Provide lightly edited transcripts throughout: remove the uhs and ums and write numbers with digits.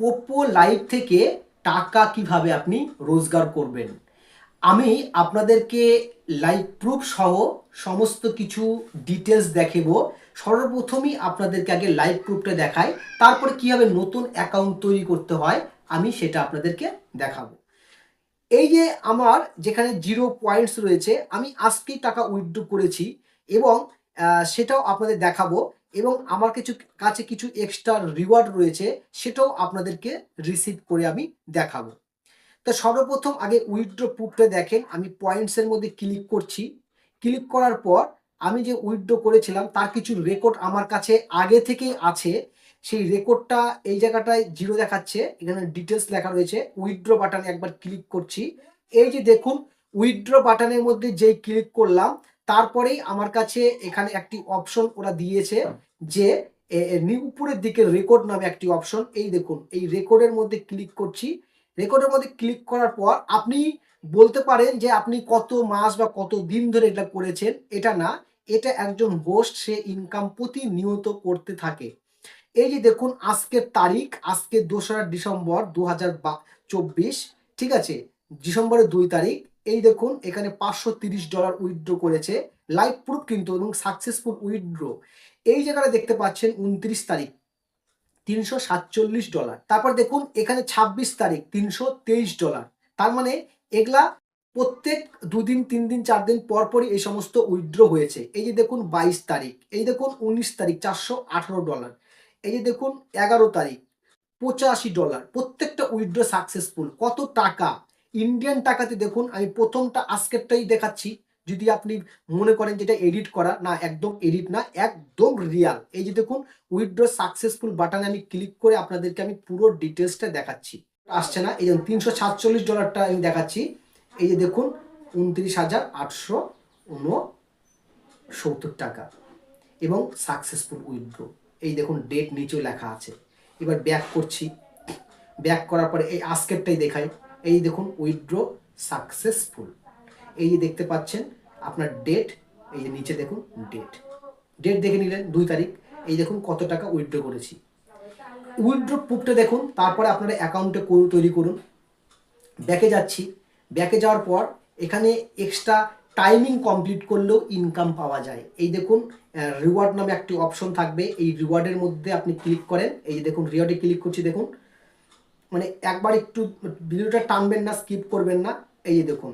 পোপো live থেকে টাকা কিভাবে আপনি রোজগার করবেন। আমি আপনাদেরকে লাইভ প্রুফ সহ সমস্ত কিছু ডিটেলস দেখাবো। সর্বপ্রথমই আপনাদেরকে আগে লাইভ প্রুফটা দেখাই, তারপরে কিভাবে নতুন অ্যাকাউন্ট তৈরি করতে হয় আমি সেটা আপনাদেরকে দেখাবো। এই যে আমার যেখানে 0 পয়েন্টস রয়েছে, আমি আজকেই টাকা উইথড্র করেছি এবং সেটাও আপনাদের দেখাবো এবং আমার কাছে কিছু এক্সট্রা রিওয়ার্ড রয়েছে, সেটাও আপনাদেরকে রিসিভ করে আমি দেখাবো। তো সর্বপ্রথম আগে উইথড্র প্রুফটা দেখেন, আমি পয়েন্টসের মধ্যে ক্লিক করছি। ক্লিক করার পর আমি যে উইথড্র করেছিলাম তার কিছু রেকর্ড আমার কাছে আগে থেকেই আছে। সেই রেকর্ডটা এই জায়গাটায় 0 দেখাচ্ছে, এখানে ডিটেলস লেখা রয়েছে। উইথড্র বাটনে একবার ক্লিক করছি। এই যে দেখুন, উইথড্র বাটনের মধ্যে যেই ক্লিক করলাম তারপরেই আমার কাছে এখানে একটি অপশন ওরা দিয়েছে যে উপরের দিকে রেকর্ড নামে একটি অপশন। এই দেখুন, এই রেকর্ডের মধ্যে ক্লিক করছি। রেকর্ডের মধ্যে ক্লিক করার পর আপনি বলতে পারেন যে আপনি কত মাস বা কত দিন ধরে এটা করেছেন। এটা না, এটা একজন হোস্ট, সে ইনকাম প্রতিনিয়ত করতে থাকে। এই যে দেখুন, আজকের তারিখ, আজকে 2রা ডিসেম্বর 2024, ঠিক আছে, ডিসেম্বরের 2 তারিখ। এই দেখুন এখানে $530 উইথড্র করেছে, লাইভ প্রুফ কিন্তু, এবং সাকসেসফুল উইথড্র। এই জায়গাটা দেখতে পাচ্ছেন 29 তারিখ $347। তারপর দেখুন এখানে 26 তারিখ $323। তার মানে এগুলা প্রত্যেক 2 দিন 3 দিন 4 দিন পর পরই এই সমস্ত উইথড্র হয়েছে। এই যে দেখুন 22 তারিখ, এই দেখুন 19 তারিখ $418, এই যে দেখুন 11 তারিখ $85। প্রত্যেকটা উইথড্র সাকসেসফুল। কত টাকা ইন্ডিয়ান টাকাতে দেখুন, আমি প্রথমটা আজকেরটাই দেখাচ্ছি। যদি আপনি মনে করেন যেটা এডিট করা, না, একদম এডিট না, একদম রিয়াল। এই যে দেখুন, উইথড্র সাকসেসফুল বাটনে আমি ক্লিক করে আপনাদেরকে আমি পুরো ডিটেলসটা দেখাচ্ছি। আসছে না, এই যে $347টা আমি দেখাচ্ছি। এই যে দেখুন 29,869 টাকা এবং সাকসেসফুল উইথড্র। এই দেখুন ডেট নিচেও লেখা আছে। এবার ব্যাক করছি। ব্যাক করার পরে এই আজকেরটাই দেখাই। এই দেখুন উইথড্র সাকসেসফুল। এই যে দেখতে পাচ্ছেন আপনার ডেট, এই যে নিচে দেখুন ডেট। ডেট দেখে নিলেন 2 তারিখ। এই দেখুন কত টাকা উইথড্র করেছি। উইথড্র প্রুফটা দেখুন, তারপরে আপনারা অ্যাকাউন্টে তৈরি করুন। ব্যাকে যাচ্ছি। ব্যাকে যাওয়ার পর এখানে এক্সট্রা টাইমিং কমপ্লিট করলেও ইনকাম পাওয়া যায়। এই দেখুন রিওয়ার্ড নামে একটি অপশন থাকবে, এই রিওয়ার্ডের মধ্যে আপনি ক্লিক করেন। এই যে দেখুন রিওয়ার্ডে ক্লিক করছি। দেখুন মানে একবার একটু ভিডিওটা টানবেন না, স্কিপ করবেন না। এই যে দেখুন,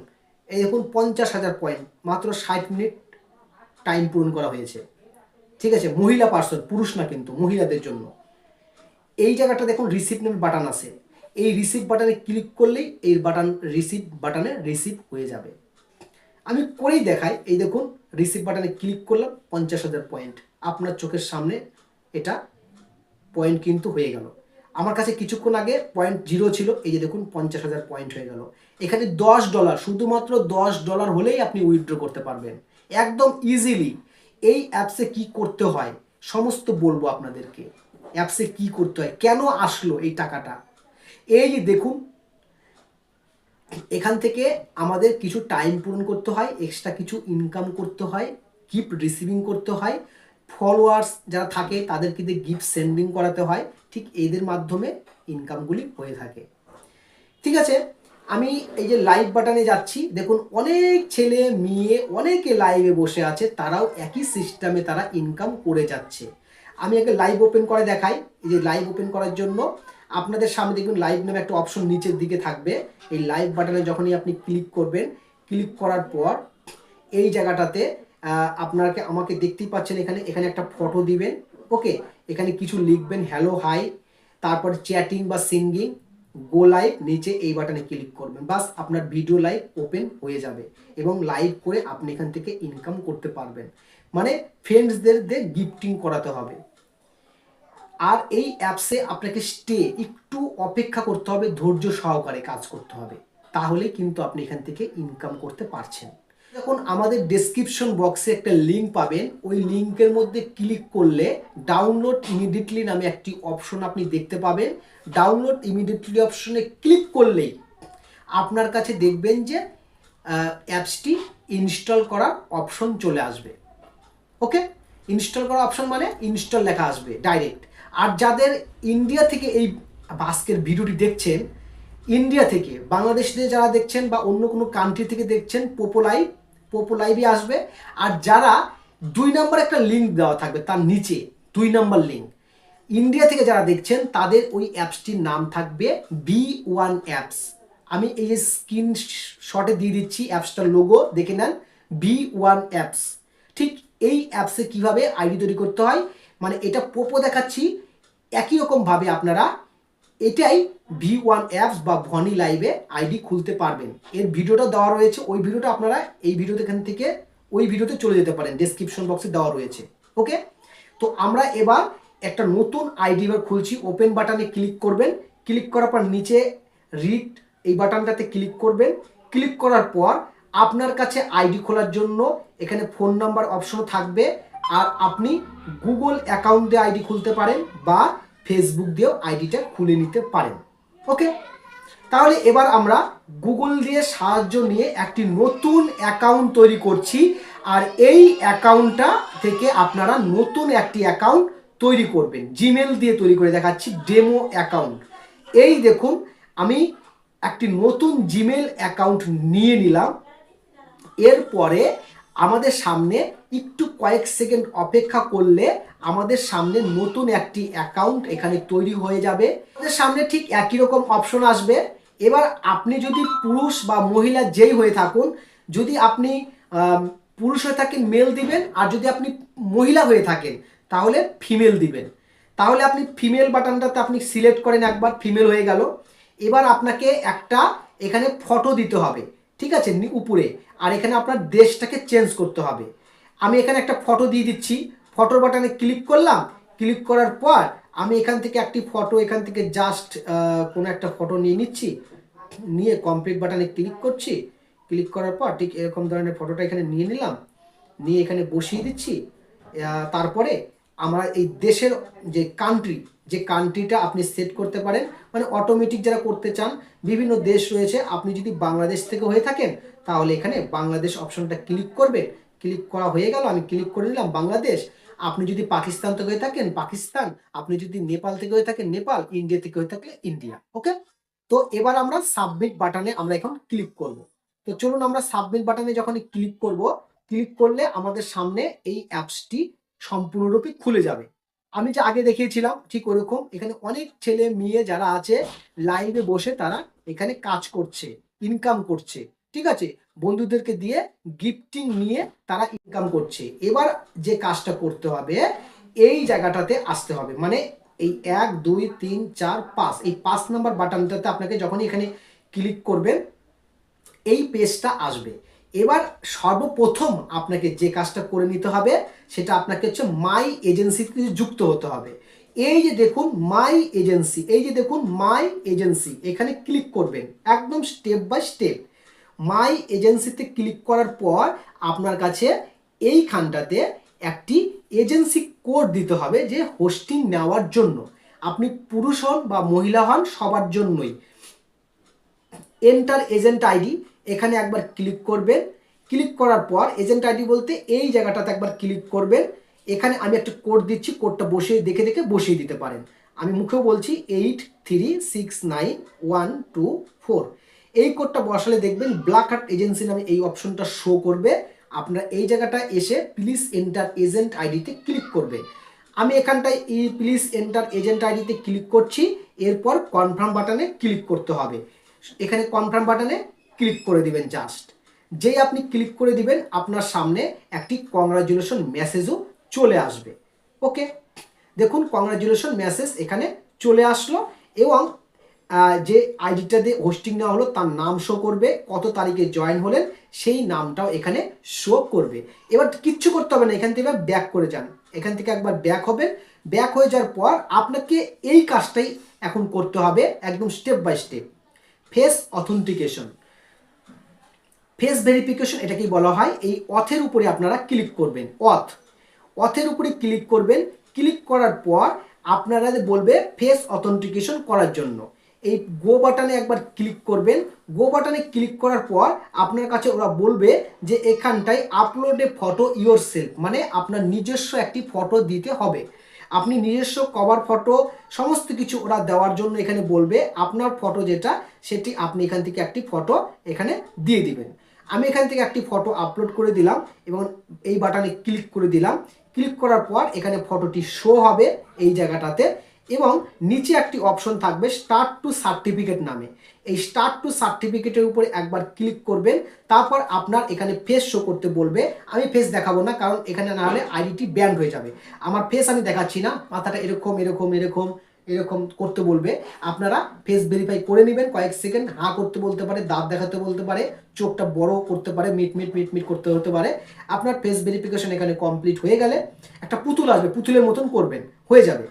এই দেখুন 50,000 পয়েন্ট, মাত্র 60 মিনিট টাইম পূরণ করা হয়েছে। ঠিক আছে, মহিলা পার্সন, পুরুষ না কিন্তু, মহিলাদের জন্য। এই জায়গাটা দেখুন রিসিভ নামে বাটন আছে। এই রিসিভ বাটনে ক্লিক করলেই এই রিসিভ বাটনে রিসিভ হয়ে যাবে। আমি করেই দেখাই। এই দেখুন রিসিভ বাটনে ক্লিক করলাম, 50,000 পয়েন্ট আপনার চোখের সামনে এটা পয়েন্ট কিন্তু হয়ে গেল। আমার কাছে কিছুক্ষণ আগে $0 ছিল, এই যে দেখুন 50,000 পয়েন্ট হয়ে গেল। এখানে $10, শুধুমাত্র $10 হলেই আপনি উইথড্র করতে পারবেন একদম ইজিলি। এই অ্যাপসে কি করতে হয় সমস্ত বলবো আপনাদেরকে। অ্যাপসে কি করতে হয়, কেন আসলো এই টাকাটা। এই যে দেখুন, এখান থেকে আমাদের কিছু টাইম পূরণ করতে হয়, এক্সট্রা কিছু ইনকাম করতে হয়, গিফট রিসিভিং করতে হয়, ফলোয়ার্স যারা থাকে তাদেরকে দিয়ে গিফট সেন্ডিং করাতে হয়। ঠিক এদের মাধ্যমে ইনকামগুলি হয়ে থাকে। ঠিক আছে, আমি এই যে লাইভ বাটনে যাচ্ছি। দেখুন অনেক ছেলে মেয়ে অনেকে লাইভে বসে আছে, তারাও একই সিস্টেমে তারা ইনকাম করে যাচ্ছে। আমি আগে লাইভ ওপেন করে দেখাই। এই যে লাইভ ওপেন করার জন্য আপনাদের সামনে দেখবেন লাইভ নামে একটা অপশন নিচের দিকে থাকবে। এই লাইভ বাটনে যখনই আপনি ক্লিক করবেন, ক্লিক করার পর এই জায়গাটাতে আমাকে দেখতেই পাচ্ছেন, এখানে একটা ফটো দিবেন। ওকে, এখানে কিছু লিখবেন, হ্যালো হাই, তারপর চ্যাটিং বা সিঙ্গিং, গো লাইভ, নিচে এই বাটনে ক্লিক করবেন। বাস আপনার ভিডিও লাইভ ওপেন হয়ে যাবে এবং লাইভ করে আপনি এখান থেকে ইনকাম করতে পারবেন। মানে ফ্রেন্ডসদের দিয়ে গিফটিং করাতে হবে। আর এই অ্যাপসে আপনাকে একটু অপেক্ষা করতে হবে, ধৈর্য সহকারে কাজ করতে হবে, তাহলে কিন্তু আপনি এখান থেকে ইনকাম করতে পারছেন। যখন আমাদের ডেসক্রিপশন বক্সে একটা লিঙ্ক পাবেন, ওই লিঙ্কের মধ্যে ক্লিক করলে ডাউনলোড ইমিডিয়েটলি নামে একটি অপশন আপনি দেখতে পাবেন। ডাউনলোড ইমিডিয়েটলি অপশনে ক্লিক করলেই আপনার কাছে দেখবেন যে অ্যাপসটি ইনস্টল করার অপশন চলে আসবে। ওকে, ইনস্টল করা অপশন মানে ইনস্টল লেখা আসবে ডাইরেক্ট। আর যাদের ইন্ডিয়া থেকে এই আজকের ভিডিওটি দেখছেন ইন্ডিয়া থেকে, বাংলাদেশ থেকে যারা দেখছেন বা অন্য কোনো কান্ট্রি থেকে দেখছেন, পোপো লাইভে আসবে। আর যারা 2 নম্বর একটা লিঙ্ক দেওয়া থাকবে তার নিচে 2 নম্বর লিঙ্ক, ইন্ডিয়া থেকে যারা দেখছেন তাদের ওই অ্যাপসটির নাম থাকবে B1 অ্যাপস। আমি এই যে স্ক্রিনশটে দিয়ে দিচ্ছি অ্যাপসটার লোগো, দেখে নেন, B1 অ্যাপস। ঠিক এই অ্যাপসে কিভাবে আইডি তৈরি করতে হয়, মানে এটা পোপো দেখাচ্ছি, একই রকমভাবে আপনারা এটাই V1 অ্যাপস বা ভনি লাইভে আইডি খুলতে পারবেন। এর ভিডিওটা দেওয়া রয়েছে, ওই ভিডিওটা আপনারা এই ভিডিওতে এখান থেকে ওই ভিডিওতে চলে যেতে পারেন, ডেসক্রিপশন বক্সে দেওয়া রয়েছে। ওকে, তো আমরা এবার একটা নতুন আইডি এবার খুলছি। ওপেন বাটনে ক্লিক করবেন, ক্লিক করার পর নিচে রিড এই বাটনটাতে ক্লিক করবেন। ক্লিক করার পর আপনার কাছে আইডি খোলার জন্য এখানে ফোন নাম্বার অপশন থাকবে, আর আপনি গুগল অ্যাকাউন্ট দিয়ে আইডি খুলতে পারেন বা ফেসবুক দিয়েও আইডিটা খুলে নিতে পারেন। ওকে, তাহলে এবার আমরা গুগল দিয়ে সাহায্য নিয়ে একটি নতুন অ্যাকাউন্ট তৈরি করছি, আর এই অ্যাকাউন্টটা থেকে আপনারা নতুন একটি অ্যাকাউন্ট তৈরি করবেন। জিমেল দিয়ে তৈরি করে দেখাচ্ছি, ডেমো অ্যাকাউন্ট। এই দেখুন, আমি একটি নতুন জিমেল অ্যাকাউন্ট নিয়ে নিলাম। এরপরে আমাদের সামনে একটু কয়েক সেকেন্ড অপেক্ষা করলে আমাদের সামনে নতুন একটি অ্যাকাউন্ট এখানে তৈরি হয়ে যাবে। আমাদের সামনে ঠিক একই রকম অপশন আসবে। এবার আপনি যদি পুরুষ বা মহিলা যেই হয়ে থাকুন, যদি আপনি পুরুষ হয়ে থাকেন মেল দিবেন, আর যদি আপনি মহিলা হয়ে থাকেন তাহলে ফিমেল দিবেন। তাহলে আপনি ফিমেল বাটনটাতে আপনি সিলেক্ট করেন, একবার ফিমেল হয়ে গেল। এবার আপনাকে একটা এখানে ফটো দিতে হবে, ঠিক আছে, উপরে। আর এখানে আপনার দেশটাকে চেঞ্জ করতে হবে। আমি এখানে একটা ফটো দিয়ে দিচ্ছি, ফটোর বাটনে ক্লিক করলাম। ক্লিক করার পর আমি এখান থেকে একটি ফটো, এখান থেকে জাস্ট কোনো একটা ফটো নিয়ে নিচ্ছি, নিয়ে কমপ্লিট বাটনে ক্লিক করছি। ক্লিক করার পর ঠিক এরকম ধরনের ফটোটা এখানে নিয়ে নিলাম, নিয়ে এখানে বসিয়ে দিচ্ছি। তারপরে আমরা এই দেশের যে কান্ট্রিটা আপনি সেট করতে পারেন, মানে অটোমেটিক যারা করতে চান, বিভিন্ন দেশ রয়েছে। আপনি যদি বাংলাদেশ থেকে হয়ে থাকেন তাহলে এখানে বাংলাদেশ অপশনটা ক্লিক করবেন। ক্লিক করা হয়ে গেল, আমি ক্লিক করে নিলাম বাংলাদেশ। আপনি যদি পাকিস্তান থেকে হয়ে থাকেন পাকিস্তান, আপনি যদি নেপাল থেকে হয়ে থাকেন নেপাল, ইন্ডিয়া থেকে হয়ে থাকলে ইন্ডিয়া। ওকে, তো এবার আমরা সাবমিট বাটনে আমরা এখন ক্লিক করব। তো চলুন আমরা সাবমিট বাটনে যখন ক্লিক করব, ক্লিক করলে আমাদের সামনে এই অ্যাপসটি সম্পূর্ণরূপে খুলে যাবে। আমি যে আগে দেখিয়েছিলাম ঠিক ওরকম এখানে অনেক ছেলে মেয়ে যারা আছে লাইভে বসে তারা এখানে কাজ করছে, ইনকাম করছে, ঠিক আছে, বন্ধুদেরকে দিয়ে গিফটিং নিয়ে তারা ইনকাম করছে। এবার যে কাজটা করতে হবে, এই জায়গাটাতে আসতে হবে, মানে এই 1 2 3 4 5 এই 5 নম্বর বাটনটাতে আপনাকে যখন এখানে ক্লিক করবেন এই পেজটা আসবে। এবার সর্বপ্রথম আপনাকে যে কাজটা করে নিতে হবে সেটা আপনাকে হচ্ছে মাই এজেন্সিতে যুক্ত হতে হবে। এই যে দেখুন মাই এজেন্সি, এই যে দেখুন মাই এজেন্সি, এখানে ক্লিক করবেন একদম স্টেপ বাই স্টেপ। মাই এজেন্সিতে ক্লিক করার পর আপনার কাছে এইখানটাতে একটি এজেন্সি কোড দিতে হবে, যে হোস্টিং নেওয়ার জন্য। আপনি পুরুষ হন বা মহিলা হন সবার জন্যই। এন্টার এজেন্ট আইডি, এখানে একবার ক্লিক করবেন। ক্লিক করার পর এজেন্ট আইডি বলতে এই জায়গাটাতে একবার ক্লিক করবেন। এখানে আমি একটা কোড দিচ্ছি, কোডটা বসিয়ে দেখে দেখে বসিয়ে দিতে পারেন। আমি মুখেও বলছি 836912 এই কোডটা বসালে দেখবেন ব্ল্যাক হার্ট এজেন্সি নামে এই অপশনটা শো করবে। আপনারা এই জায়গাটা এসে প্লিজ এন্টার এজেন্ট আইডিতে ক্লিক করবে। আমি এখানটায় এই প্লিজ এন্টার এজেন্ট আইডিতে ক্লিক করছি। এরপর কনফার্ম বাটনে ক্লিক করতে হবে। এখানে কনফার্ম বাটনে ক্লিক করে দিবেন। জাস্ট যেই আপনি ক্লিক করে দিবেন আপনার সামনে একটি কংগ্রাচুলেশন মেসেজও চলে আসবে। ওকে, দেখুন কংগ্রাচুলেশন মেসেজ এখানে চলে আসলো, এবং যে আইডিটা দিয়ে হোস্টিং নেওয়া হলো তার নাম শো করবে, কত তারিখে জয়েন হলেন সেই নামটাও এখানে শো করবে। এবার কিচ্ছু করতে হবে না, এখান থেকে ব্যাক করে যান। এখান থেকে একবার ব্যাক হবেন। ব্যাক হয়ে যাওয়ার পর আপনাকে এই কাজটাই এখন করতে হবে একদম step by step. Face authentication, face verification এটাকেই বলা হয়। এই অথের উপরে আপনারা ক্লিক করবেন, অথের উপরে ক্লিক করবেন। ক্লিক করার পর আপনারা বলবে ফেস অথেন্টিকেশন করার জন্য এই গো বাটনে একবার ক্লিক করবেন। গো বাটনে ক্লিক করার পর আপনার কাছে ওরা বলবে যে এখানটায় upload A photo your self, মানে আপনার নিজস্ব একটি ফটো দিতে হবে। আপনি নিজস্ব কভার ফটো সমস্ত কিছু ওরা দেওয়ার জন্য এখানে বলবে, আপনার ফটো যেটা সেটি আপনি এখান থেকে একটি ফটো এখানে দিয়ে দিবেন। আমি এখান থেকে একটি ফটো আপলোড করে দিলাম এবং এই বাটনে ক্লিক করে দিলাম। ক্লিক করার পর এখানে ফটোটি শো হবে এই জায়গাটাতে, এবং নিচে একটি অপশন থাকবে স্টার্ট টু সার্টিফিকেট নামে। এই স্টার্ট টু সার্টিফিকেটের উপরে একবার ক্লিক করবেন, তারপর আপনার এখানে ফেস শো করতে বলবে। আমি ফেস দেখাবো না, কারণ এখানে না হলে আইডিটি ব্যান্ড হয়ে যাবে। আমার ফেস আমি দেখাচ্ছি না, মাথাটা এরকম এরকম এরকম এরকম করতে বলবে। আপনারা ফেস ভেরিফাই করে নেবেন, কয়েক সেকেন্ড হাঁ করতে বলতে পারে, দাঁত দেখাতে বলতে পারে, চোখটা বড় করতে পারে, মিট মিট মিট মিট করতে হতে পারে। আপনার ফেস ভেরিফিকেশন এখানে কমপ্লিট হয়ে গেলে একটা পুতুল আসবে, পুতুলের মতন করবেন, হয়ে যাবে।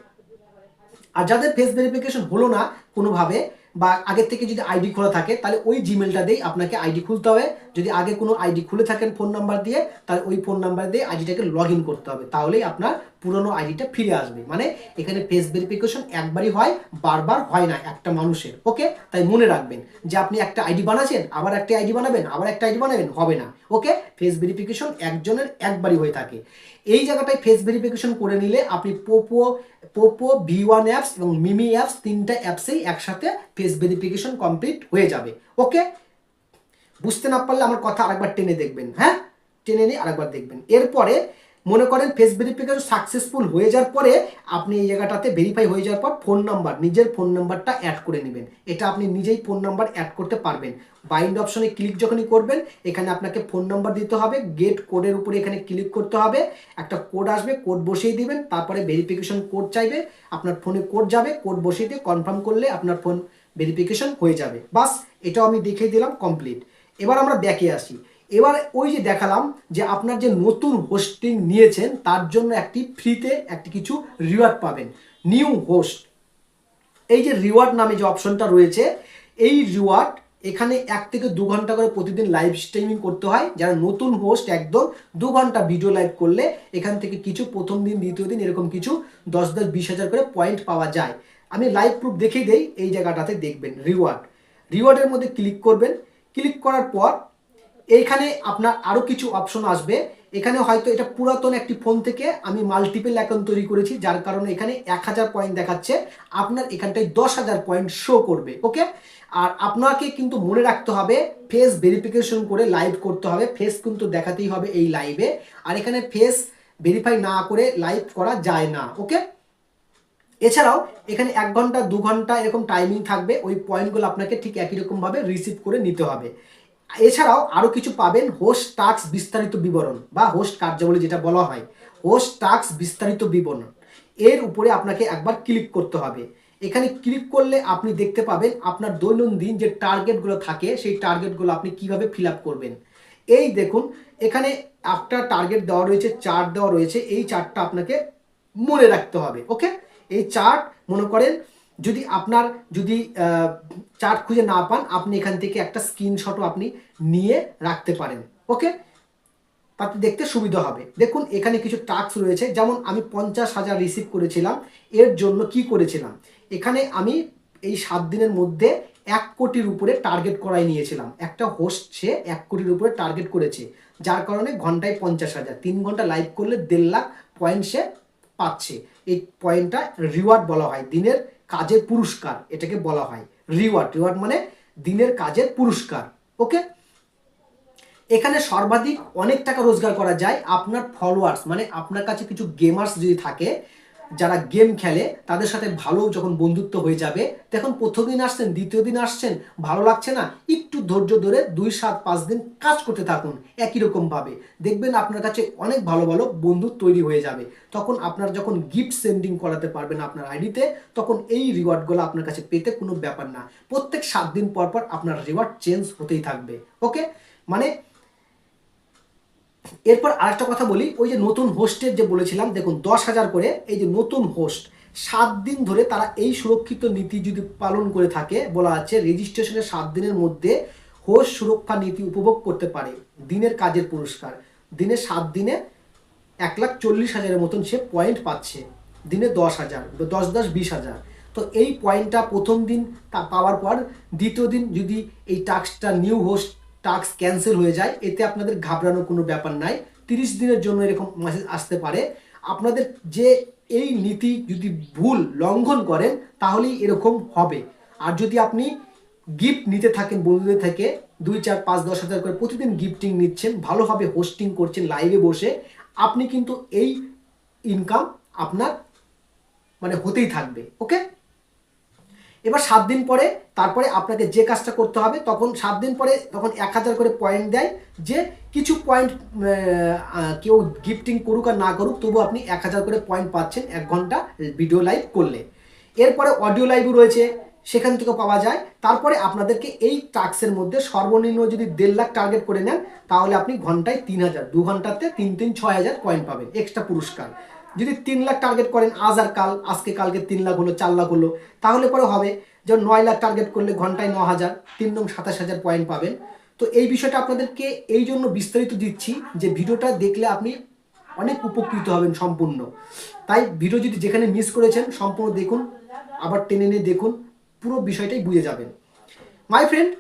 আর যাদের ফেস ভেরিফিকেশন হলো না কোনোভাবে, বা আগের থেকে যদি আইডি খোলা থাকে, তাহলে ওই জিমেলটা দিয়ে আপনাকে আইডি খুলতে হবে। যদি আগে কোনো আইডি খুলে থাকেন ফোন নাম্বার দিয়ে, তাহলে ওই ফোন নাম্বার দিয়ে আইডিটাকে লগ ইন করতে হবে, তাহলেই আপনার পুরনো আইডিটা ফিরে আসবে। মানে এখানে ফেস ভেরিফিকেশন একবারই হয়, বারবার হয় না একটা মানুষের। ওকে, তাই মনে রাখবেন যে আপনি একটা আইডি বানাচ্ছেন, আবার একটা আইডি বানাবেন, আবার একটা আইডি বানাবেন, হবে না। ওকে, ফেস ভেরিফিকেশন একজনের একবারই হয়ে থাকে। এই জায়গাটায় ফেস ভেরিফিকেশন করে নিলে আপনি পোপো V1 অ্যাপস এবং মিমি অ্যাপস, তিনটা অ্যাপসেই একসাথে ফেস ভেরিফিকেশন কমপ্লিট হয়ে যাবে। ওকে, বুঝতে না পারলে আমার কথা আরেকবার টেনে দেখবেন, হ্যাঁ, টেনে নিয়ে আরেকবার দেখবেন। এরপরে মনে করেন ফেস ভেরিফিকেশন সাকসেসফুল হয়ে যাওয়ার পরে আপনি এই জায়গাটাতে ভেরিফাই হয়ে যাওয়ার পর ফোন নাম্বার, নিজের ফোন নাম্বারটা অ্যাড করে নেবেন। এটা আপনি নিজেই ফোন নাম্বার অ্যাড করতে পারবেন। বাইন্ড অপশনে ক্লিক যখনই করবেন, এখানে আপনাকে ফোন নাম্বার দিতে হবে, গেট কোডের উপরে এখানে ক্লিক করতে হবে, একটা কোড আসবে, কোড বসিয়ে দিবেন, তারপরে ভেরিফিকেশন কোড চাইবে, আপনার ফোনে কোড যাবে, কোড বসিয়ে দিয়ে কনফার্ম করলে আপনার ফোন ভেরিফিকেশন হয়ে যাবে। বাস, এটাও আমি দেখিয়ে দিলাম কমপ্লিট। এবার আমরা ব্যাকে আসি। এবার ওই যে দেখালাম যে আপনার যে নতুন হোস্টিং নিয়েছেন তার জন্য একটি ফ্রিতে একটি কিছু রিওয়ার্ড পাবেন, নিউ হোস্ট। এই যে রিওয়ার্ড নামে যে অপশনটা রয়েছে, এই রিওয়ার্ড এখানে 1 থেকে 2 ঘন্টা করে প্রতিদিন লাইভ স্ট্রিমিং করতে হয়। যারা নতুন হোস্ট একদম 2 ঘন্টা ভিডিও লাইভ করলে এখান থেকে কিছু প্রথম দিন, দ্বিতীয় দিন এরকম কিছু 10-20 হাজার করে পয়েন্ট পাওয়া যায়। আমি লাইভ প্রুফ দেখিয়ে দেই, এই জায়গাটাতে দেখবেন রিওয়ার্ডের মধ্যে ক্লিক করবেন। ক্লিক করার পর এইখানে আপনার আরও কিছু অপশন আসবে। এখানে হয়তো এটা পুরাতন একটি ফোন থেকে আমি মাল্টিপল অ্যাকাউন্ট তৈরি করেছি, যার কারণে এখানে 1000 পয়েন্ট দেখাচ্ছে, আপনার এখানটায় 10,000 পয়েন্ট শো করবে। ওকে, আর আপনাকে কিন্তু মনে রাখতে হবে ফেস ভেরিফিকেশন করে লাইভ করতে হবে, ফেস কিন্তু দেখাতেই হবে এই লাইভে। আর এখানে ফেস ভেরিফাই না করে লাইভ করা যায় না। ওকে, এছাড়াও এখানে 1 ঘন্টা 2 ঘন্টা এরকম টাইমিং থাকবে, ওই পয়েন্টগুলো আপনাকে ঠিক একই রকমভাবে রিসিভ করে নিতে হবে। এছাড়াও আরও কিছু পাবেন, হোস্ট টাস্ক বিস্তারিত বিবরণ বা হোস্ট কার্যাবলী যেটা বলা হয়, হোস্ট টাস্ক বিস্তারিত বিবরণ, এর উপরে আপনাকে একবার ক্লিক করতে হবে। এখানে ক্লিক করলে আপনি দেখতে পাবেন আপনার দৈনন্দিন যে টার্গেটগুলো থাকে সেই টার্গেটগুলো আপনি কিভাবে ফিল আপ করবেন। এই দেখুন এখানে একটা টার্গেট দেওয়া রয়েছে, চার্ট দেওয়া রয়েছে, এই চার্টটা আপনাকে মনে রাখতে হবে। ওকে, এই চার্ট মনে করেন যদি চার্ট খুঁজে না পান, আপনি এখান থেকে একটা স্ক্রিনশটও আপনি নিয়ে রাখতে পারেন। ওকে, তাতে দেখতে সুবিধা হবে। দেখুন এখানে কিছু টাস্ক রয়েছে, যেমন আমি 50,000 রিসিভ করেছিলাম। এর জন্য কি করেছিলাম, এখানে আমি এই 7 দিনের মধ্যে 1 কোটির উপরে টার্গেট করাই নিয়েছিলাম। একটা হোস্ট সে 1 কোটির উপরে টার্গেট করেছে, যার কারণে ঘন্টায় 50,000, 3 ঘন্টা লাইভ করলে 1.5 লাখ পয়েন্ট সে পাচ্ছে। এই পয়েন্টটা রিওয়ার্ড বলা হয়, দিনের কাজের পুরস্কার এটাকে বলা হয় রিওয়ার্ড মানে দিনের কাজের পুরস্কার। ওকে, এখানে সর্বাধিক অনেক টাকা রোজগার করা যায় আপনার ফলোয়ার্স, মানে আপনার কাছে কিছু গেমার্স যদি থাকে, যারা গেম খেলে, তাদের সাথে ভালো যখন বন্ধুত্ব হয়ে যাবে, তখন প্রথম দিন আসছেন, দ্বিতীয় দিন আসছেন, ভালো লাগছে না, একটু ধৈর্য ধরে 2-7-5 দিন কাজ করতে থাকুন একই রকমভাবে, দেখবেন আপনার কাছে অনেক ভালো ভালো বন্ধু তৈরি হয়ে যাবে। তখন আপনার যখন গিফট সেন্ডিং করাতে পারবেন আপনার আইডিতে, তখন এই রিওয়ার্ডগুলো আপনার কাছে পেতে কোনো ব্যাপার না। প্রত্যেক 7 দিন পর পর আপনার রিওয়ার্ড চেঞ্জ হতেই থাকবে। ওকে, মানে এরপর আরেকটা কথা বলি, ওই যে নতুন হোস্টের যে বলেছিলাম, দেখুন 10,000 করে, এই যে নতুন হোস্ট 7 দিন ধরে তারা এই সুরক্ষিত নীতি যদি পালন করে থাকে, বলা আছে রেজিস্ট্রেশনের 7 দিনের মধ্যে হোস্ট সুরক্ষা নীতি উপভোগ করতে পারে দিনের কাজের পুরস্কার। দিনে 7 দিনে 1,40,000-এর মতন সে পয়েন্ট পাচ্ছে, দিনে 10,000, 10-10-20,000। তো এই পয়েন্টটা প্রথম দিন তা পাওয়ার পর দ্বিতীয় দিন যদি এই টাস্কটা নিউ হোস্ট টাস্ক ক্যান্সেল হয়ে যায়, এতে আপনাদের ঘাবড়ানোর কোনো ব্যাপার নাই। 30 দিনের জন্য এরকম মেসেজ আসতে পারে। আপনাদের যে এই নীতি যদি ভুল লঙ্ঘন করেন তাহলেই এরকম হবে। আর যদি আপনি গিফট নিতে থাকেন বন্ধুদের থেকে 2, 4, 5, 10 হাজার করে প্রতিদিন গিফটিং নিচ্ছেন, ভালোভাবে হোস্টিং করছেন লাইভে বসে, আপনি কিন্তু এই ইনকাম আপনার মানে হতেই থাকবে। ওকে, এবার 7 দিন পরে তারপরে আপনাকে যে কাজটা করতে হবে, তখন 7 দিন পরে তখন 1000 করে পয়েন্ট দেয়, যে কিছু পয়েন্ট কেউ গিফটিং করুক আর না করুক তবু আপনি 1000 করে পয়েন্ট পাচ্ছেন 1 ঘন্টা ভিডিও লাইভ করলে। এরপরে অডিও লাইভও রয়েছে, সেখান থেকে পাওয়া যায়। তারপরে আপনাদেরকে এই টাস্কের মধ্যে সর্বনিম্ন যদি 1.5 লাখ টার্গেট করে নেন তাহলে আপনি ঘন্টায় 3000, 2 ঘন্টাতে 3 6000 কয়েন পাবেন এক্সট্রা পুরস্কার। যদি 3 লাখ টার্গেট করেন আজ আর কাল, আজকে কালকে 3 লাখ হলো, 4 লাখ হলো, তাহলে পরে হবে। যেমন 9 লাখ টার্গেট করলে ঘন্টায় 9000, 3 নং 27000 পয়েন্ট পাবেন। তো এই বিষয়টা আপনাদেরকে এই জন্য বিস্তারিত দিচ্ছি যে ভিডিওটা দেখলে আপনি অনেক উপকৃত হবেন সম্পূর্ণ। তাই ভিডিও যদি যেখানে মিস করেছেন সম্পূর্ণ দেখুন, আবার টেনে নিয়ে দেখুন, পুরো বিষয়টাই বুঝে যাবেন। মাই ফ্রেন্ড,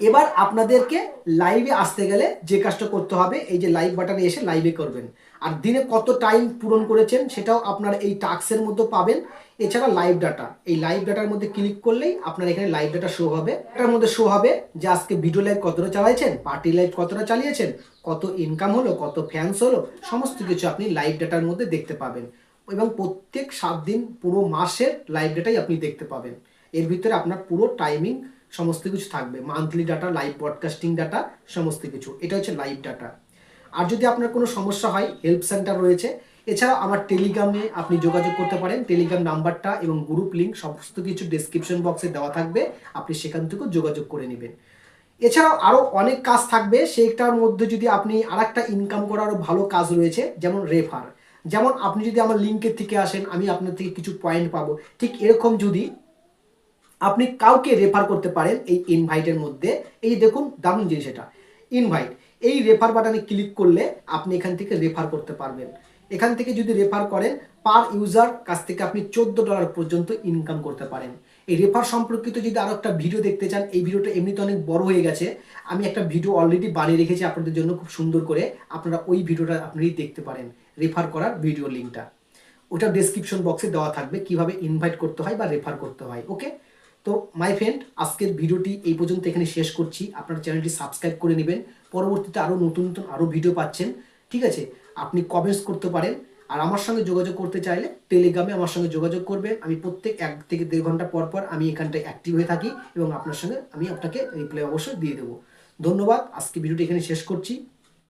এবার আপনাদেরকে লাইভে আসতে গেলে যে কাজটা করতে হবে, এই যে লাইভ বাটনে এসে লাইভে করবেন। আর দিনে কত টাইম পূরণ করেছেন সেটাও আপনার এই টাস্কের মধ্যে পাবেন। এছাড়া লাইভ ডাটা, এই লাইভ ডাটার মধ্যে ক্লিক করলেই আপনার এখানে লাইভ ডাটা শো হবে। এটার মধ্যে শো হবে যে আজকে ভিডিও লাইভ কতটা চালাইছেন, পার্টি লাইভ কতটা চালিয়েছেন, কত ইনকাম হলো, কত ফ্যান্স হলো, সমস্ত কিছু আপনি লাইভ ডাটার মধ্যে দেখতে পাবেন। এবং প্রত্যেক 7 দিন পুরো মাসের লাইভ ডাটাই আপনি দেখতে পাবেন। এর ভিতরে আপনার পুরো টাইমিং সমস্ত কিছু থাকবে, monthly data, live broadcasting data, সমস্ত কিছু। এটা হচ্ছে লাইভ ডাটা। আর যদি আপনার কোনো সমস্যা হয় হেল্প সেন্টার রয়েছে। এছাড়াও আমার টেলিগ্রামে আপনি যোগাযোগ করতে পারেন, টেলিগ্রাম নাম্বারটা এবং গ্রুপ লিঙ্ক সমস্ত কিছু ডেসক্রিপশন বক্সে দেওয়া থাকবে, আপনি সেখান থেকেও যোগাযোগ করে নেবেন। এছাড়াও আরও অনেক কাজ থাকবে, সেইটার মধ্যে যদি আপনি আরেকটা ইনকাম করারও ভালো কাজ রয়েছে, যেমন রেফার। যেমন আপনি যদি আমার লিঙ্কের থেকে আসেন আমি আপনার থেকে কিছু পয়েন্ট পাবো, ঠিক এরকম যদি আপনি কাউকে রেফার করতে পারেন এই ইনভাইটের মধ্যে। এই দেখুন দারুণ জিনিস এটা, ইনভাইট। এই রেফার বাটনে ক্লিক করলে আপনি এখান থেকে রেফার করতে পারবেন। এখান থেকে যদি রেফার করেন পার ইউজার কাছ থেকে আপনি $14 পর্যন্ত ইনকাম করতে পারেন। এই রেফার সম্পর্কিত যদি আরও একটা ভিডিও দেখতে চান, এই ভিডিওটা এমনিতে অনেক বড় হয়ে গেছে, আমি একটা ভিডিও অলরেডি বানিয়ে রেখেছি আপনাদের জন্য খুব সুন্দর করে, আপনারা ওই ভিডিওটা আপনি দেখতে পারেন, রেফার করার ভিডিও লিঙ্কটা ওটা ডেসক্রিপশন বক্সে দেওয়া থাকবে, কিভাবে ইনভাইট করতে হয় বা রেফার করতে হয়। ওকে, তো মাই ফ্রেন্ড, আজকের ভিডিওটি এই পর্যন্ত এখানে শেষ করছি। আপনার চ্যানেলটি সাবস্ক্রাইব করে নেবেন, পরবর্তীতে আরও নতুন নতুন আরও ভিডিও পাচ্ছেন। ঠিক আছে, আপনি কমেন্টস করতে পারেন। আর আমার সঙ্গে যোগাযোগ করতে চাইলে টেলিগ্রামে আমার সঙ্গে যোগাযোগ করবেন। আমি প্রত্যেক 1 থেকে 1.5 ঘন্টা পর পর আমি এখানটায় অ্যাক্টিভ হয়ে থাকি এবং আপনার সঙ্গে আমি আপনাকে রিপ্লাই অবশ্যই দিয়ে দেবো। ধন্যবাদ, আজকে ভিডিওটি এখানে শেষ করছি।